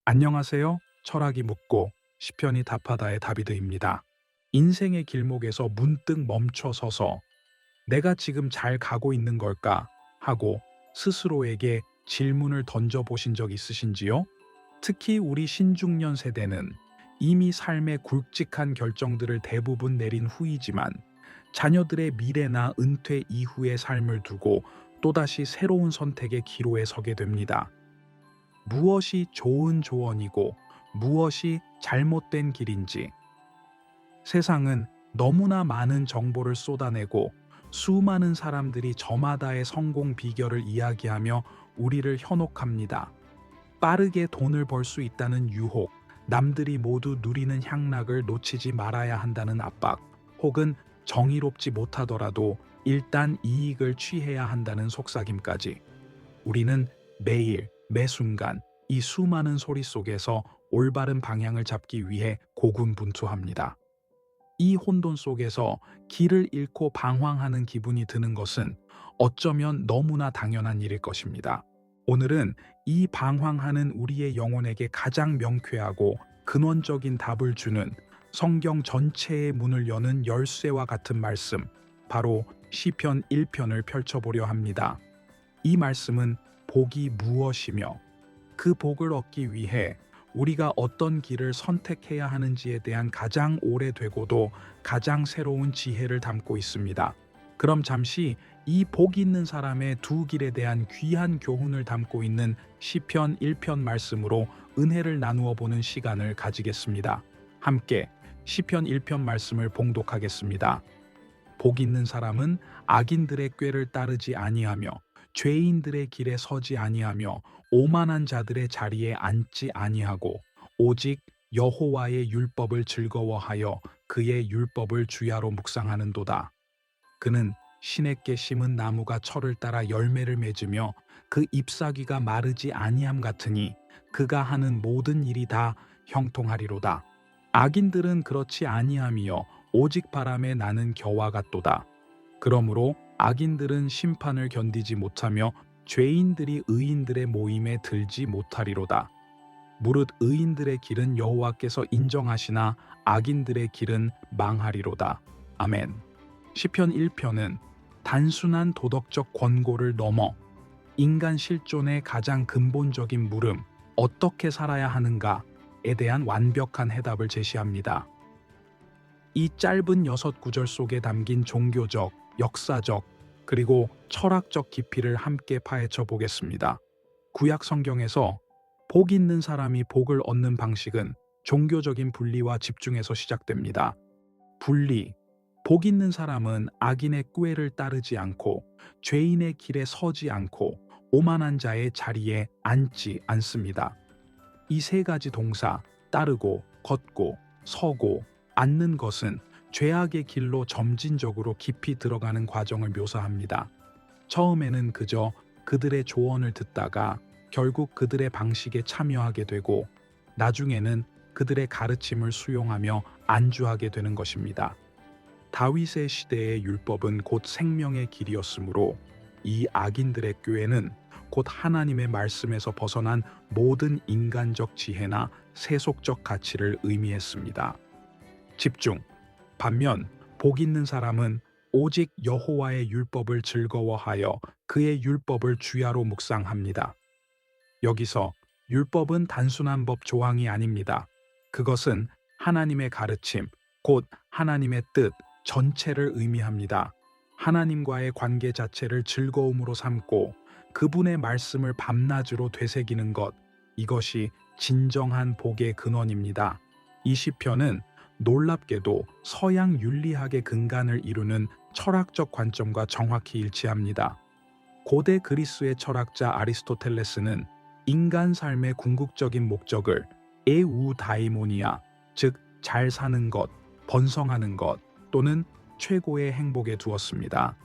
안녕하세요. 철학이 묻고 시편이 답하다의 다비드입니다. 인생의 길목에서 문득 멈춰 서서 내가 지금 잘 가고 있는 걸까 하고 스스로에게 질문을 던져보신 적 있으신지요? 특히 우리 신중년 세대는 이미 삶의 굵직한 결정들을 대부분 내린 후이지만 자녀들의 미래나 은퇴 이후의 삶을 두고 또다시 새로운 선택의 기로에 서게 됩니다. 무엇이 좋은 조언이고 무엇이 잘못된 길인지, 세상은 너무나 많은 정보를 쏟아내고 수많은 사람들이 저마다의 성공 비결을 이야기하며 우리를 현혹합니다. 빠르게 돈을 벌 수 있다는 유혹, 남들이 모두 누리는 향락을 놓치지 말아야 한다는 압박, 혹은 정의롭지 못하더라도 일단 이익을 취해야 한다는 속삭임까지. 우리는 매일, 매 순간 이 수많은 소리 속에서 올바른 방향을 잡기 위해 고군분투합니다. 이 혼돈 속에서 길을 잃고 방황하는 기분이 드는 것은 어쩌면 너무나 당연한 일일 것입니다. 오늘은 이 방황하는 우리의 영혼에게 가장 명쾌하고 근원적인 답을 주는 성경 전체의 문을 여는 열쇠와 같은 말씀, 바로 시편 1편을 펼쳐보려 합니다. 이 말씀은 복이 무엇이며 그 복을 얻기 위해 우리가 어떤 길을 선택해야 하는지에 대한 가장 오래되고도 가장 새로운 지혜를 담고 있습니다. 그럼 잠시 이 복 있는 사람의 두 길에 대한 귀한 교훈을 담고 있는 시편 1편 말씀으로 은혜를 나누어 보는 시간을 가지겠습니다. 함께 시편 1편 말씀을 봉독하겠습니다. 복 있는 사람은 악인들의 꾀를 따르지 아니하며 죄인들의 길에 서지 아니하며 오만한 자들의 자리에 앉지 아니하고 오직 여호와의 율법을 즐거워하여 그의 율법을 주야로 묵상하는도다. 그는 시냇게 심은 나무가 철을 따라 열매를 맺으며 그 잎사귀가 마르지 아니함 같으니 그가 하는 모든 일이 다 형통하리로다. 악인들은 그렇지 아니하며 오직 바람에 나는 겨와 같도다. 그러므로 악인들은 심판을 견디지 못하며 죄인들이 의인들의 모임에 들지 못하리로다. 무릇 의인들의 길은 여호와께서 인정하시나 악인들의 길은 망하리로다. 아멘. 시편 1편은 단순한 도덕적 권고를 넘어 인간 실존의 가장 근본적인 물음, 어떻게 살아야 하는가에 대한 완벽한 해답을 제시합니다. 이 짧은 6구절 속에 담긴 종교적, 역사적, 그리고 철학적 깊이를 함께 파헤쳐 보겠습니다. 구약 성경에서 복 있는 사람이 복을 얻는 방식은 종교적인 분리와 집중에서 시작됩니다. 분리, 복 있는 사람은 악인의 꾀를 따르지 않고 죄인의 길에 서지 않고 오만한 자의 자리에 앉지 않습니다. 이 세 가지 동사, 따르고, 걷고, 서고, 앉는 것은 죄악의 길로 점진적으로 깊이 들어가는 과정을 묘사합니다. 처음에는 그저 그들의 조언을 듣다가 결국 그들의 방식에 참여하게 되고 나중에는 그들의 가르침을 수용하며 안주하게 되는 것입니다. 다윗의 시대의 율법은 곧 생명의 길이었으므로 이 악인들의 꾀는 곧 하나님의 말씀에서 벗어난 모든 인간적 지혜나 세속적 가치를 의미했습니다. 집중. 반면 복 있는 사람은 오직 여호와의 율법을 즐거워하여 그의 율법을 주야로 묵상합니다. 여기서 율법은 단순한 법 조항이 아닙니다. 그것은 하나님의 가르침, 곧 하나님의 뜻 전체를 의미합니다. 하나님과의 관계 자체를 즐거움으로 삼고 그분의 말씀을 밤낮으로 되새기는 것, 이것이 진정한 복의 근원입니다. 이 시편은 놀랍게도 서양 윤리학의 근간을 이루는 철학적 관점과 정확히 일치합니다. 고대 그리스의 철학자 아리스토텔레스는 인간 삶의 궁극적인 목적을 에우다이모니아, 즉 잘 사는 것, 번성하는 것 또는 최고의 행복에 두었습니다.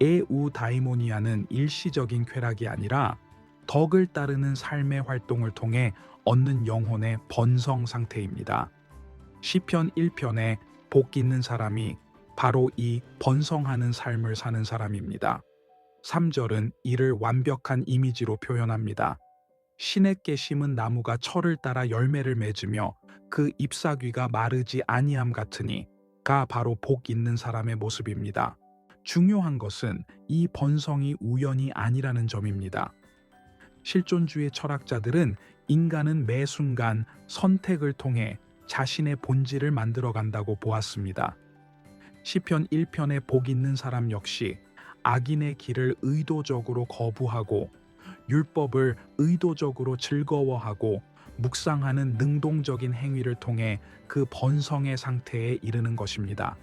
에우다이모니아는 일시적인 쾌락이 아니라 덕을 따르는 삶의 활동을 통해 얻는 영혼의 번성 상태입니다. 시편 1편에 복 있는 사람이 바로 이 번성하는 삶을 사는 사람입니다. 3절은 이를 완벽한 이미지로 표현합니다. 신에게 심은 나무가 철을 따라 열매를 맺으며 그 잎사귀가 마르지 아니함 같으니가 바로 복 있는 사람의 모습입니다. 중요한 것은 이 번성이 우연이 아니라는 점입니다. 실존주의 철학자들은 인간은 매 순간 선택을 통해 자신의 본질을 만들어 간다고 보았습니다. 시편 1편의 복 있는 사람 역시 악인의 길을 의도적으로 거부하고 율법을 의도적으로 즐거워하고 묵상하는 능동적인 행위를 통해 그 번성의 상태에 이르는 것입니다.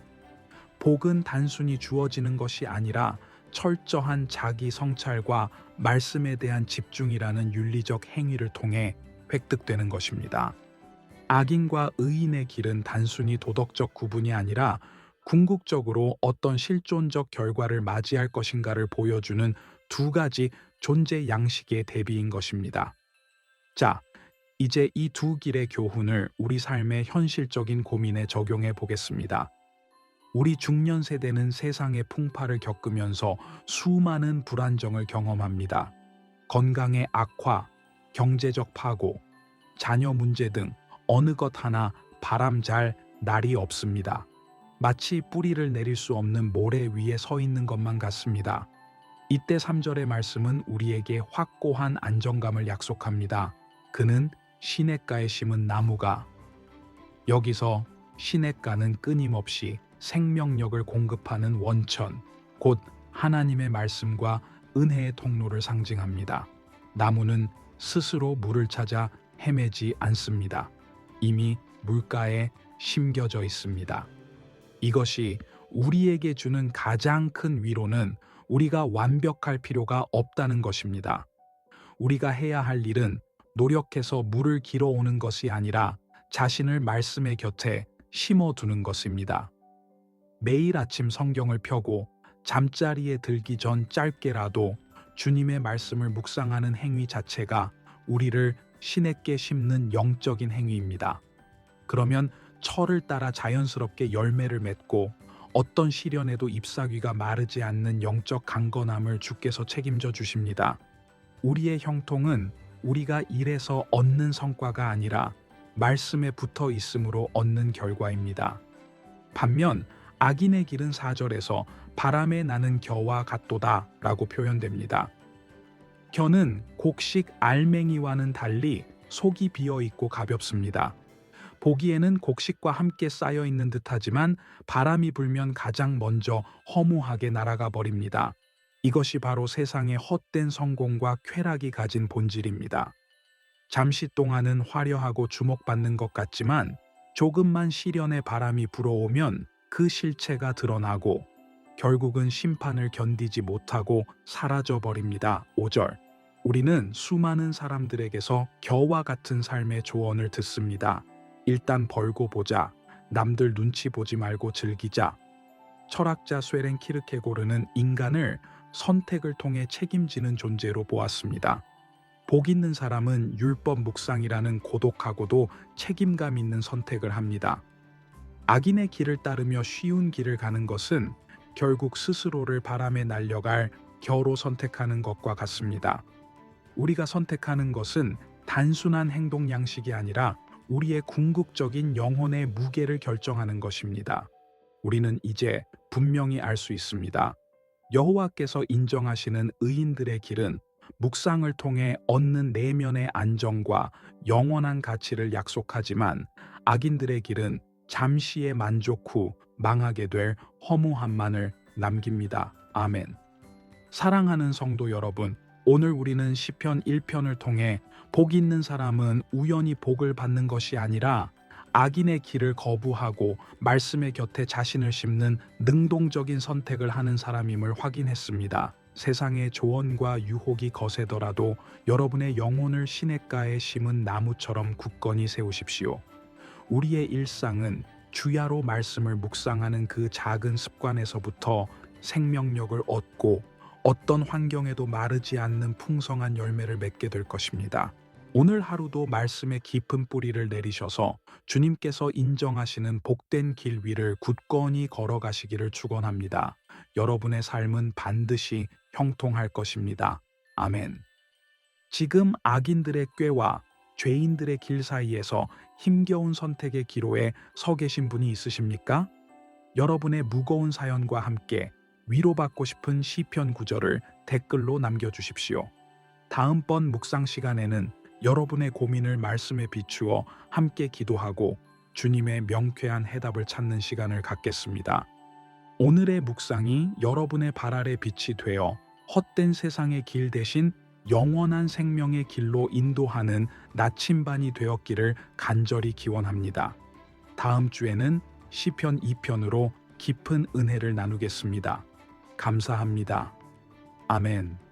복은 단순히 주어지는 것이 아니라 철저한 자기 성찰과 말씀에 대한 집중이라는 윤리적 행위를 통해 획득되는 것입니다. 악인과 의인의 길은 단순히 도덕적 구분이 아니라 궁극적으로 어떤 실존적 결과를 맞이할 것인가를 보여주는 두 가지 존재 양식의 대비인 것입니다. 자, 이제 이 두 길의 교훈을 우리 삶의 현실적인 고민에 적용해 보겠습니다. 우리 중년 세대는 세상의 풍파를 겪으면서 수많은 불안정을 경험합니다. 건강의 악화, 경제적 파고, 자녀 문제 등 어느 것 하나 바람잘 날이 없습니다. 마치 뿌리를 내릴 수 없는 모래 위에 서 있는 것만 같습니다. 이때 3절의 말씀은 우리에게 확고한 안정감을 약속합니다. 그는 시냇가에 심은 나무가. 여기서 시냇가는 끊임없이 생명력을 공급하는 원천, 곧 하나님의 말씀과 은혜의 통로를 상징합니다. 나무는 스스로 물을 찾아 헤매지 않습니다. 이미 물가에 심겨져 있습니다. 이것이 우리에게 주는 가장 큰 위로는 우리가 완벽할 필요가 없다는 것입니다. 우리가 해야 할 일은 노력해서 물을 길어오는 것이 아니라 자신을 말씀의 곁에 심어두는 것입니다. 매일 아침 성경을 펴고 잠자리에 들기 전 짧게라도 주님의 말씀을 묵상하는 행위 자체가 우리를 신에게 심는 영적인 행위입니다. 그러면 철을 따라 자연스럽게 열매를 맺고 어떤 시련에도 잎사귀가 마르지 않는 영적 강건함을 주께서 책임져 주십니다. 우리의 형통은 우리가 일해서 얻는 성과가 아니라 말씀에 붙어 있음으로 얻는 결과입니다. 반면 악인의 길은 4절에서 바람에 나는 겨와 같도다 라고 표현됩니다. 겨는 곡식 알맹이와는 달리 속이 비어 있고 가볍습니다. 보기에는 곡식과 함께 쌓여 있는 듯하지만 바람이 불면 가장 먼저 허무하게 날아가 버립니다. 이것이 바로 세상의 헛된 성공과 쾌락이 가진 본질입니다. 잠시 동안은 화려하고 주목받는 것 같지만 조금만 시련의 바람이 불어오면 그 실체가 드러나고 결국은 심판을 견디지 못하고 사라져 버립니다. 5절. 우리는 수많은 사람들에게서 겨와 같은 삶의 조언을 듣습니다. 일단 벌고 보자. 남들 눈치 보지 말고 즐기자. 철학자 쇠렌 키르케고르는 인간을 선택을 통해 책임지는 존재로 보았습니다. 복 있는 사람은 율법 묵상이라는 고독하고도 책임감 있는 선택을 합니다. 악인의 길을 따르며 쉬운 길을 가는 것은 결국 스스로를 바람에 날려갈 겨로 선택하는 것과 같습니다. 우리가 선택하는 것은 단순한 행동 양식이 아니라 우리의 궁극적인 영혼의 무게를 결정하는 것입니다. 우리는 이제 분명히 알 수 있습니다. 여호와께서 인정하시는 의인들의 길은 묵상을 통해 얻는 내면의 안정과 영원한 가치를 약속하지만 악인들의 길은 잠시의 만족 후 망하게 될 허무함만을 남깁니다. 아멘. 사랑하는 성도 여러분, 오늘 우리는 시편 1편을 통해 복 있는 사람은 우연히 복을 받는 것이 아니라 악인의 길을 거부하고 말씀의 곁에 자신을 심는 능동적인 선택을 하는 사람임을 확인했습니다. 세상의 조언과 유혹이 거세더라도 여러분의 영혼을 시냇가에 심은 나무처럼 굳건히 세우십시오. 우리의 일상은 주야로 말씀을 묵상하는 그 작은 습관에서부터 생명력을 얻고 어떤 환경에도 마르지 않는 풍성한 열매를 맺게 될 것입니다. 오늘 하루도 말씀의 깊은 뿌리를 내리셔서 주님께서 인정하시는 복된 길 위를 굳건히 걸어가시기를 축원합니다. 여러분의 삶은 반드시 형통할 것입니다. 아멘. 지금 악인들의 꾀와 죄인들의 길 사이에서 힘겨운 선택의 기로에 서 계신 분이 있으십니까? 여러분의 무거운 사연과 함께 위로받고 싶은 시편 구절을 댓글로 남겨주십시오. 다음번 묵상 시간에는 여러분의 고민을 말씀에 비추어 함께 기도하고 주님의 명쾌한 해답을 찾는 시간을 갖겠습니다. 오늘의 묵상이 여러분의 발 아래 빛이 되어 헛된 세상의 길 대신 영원한 생명의 길로 인도하는 나침반이 되었기를 간절히 기원합니다. 다음 주에는 시편 2편으로 깊은 은혜를 나누겠습니다. 감사합니다. 아멘.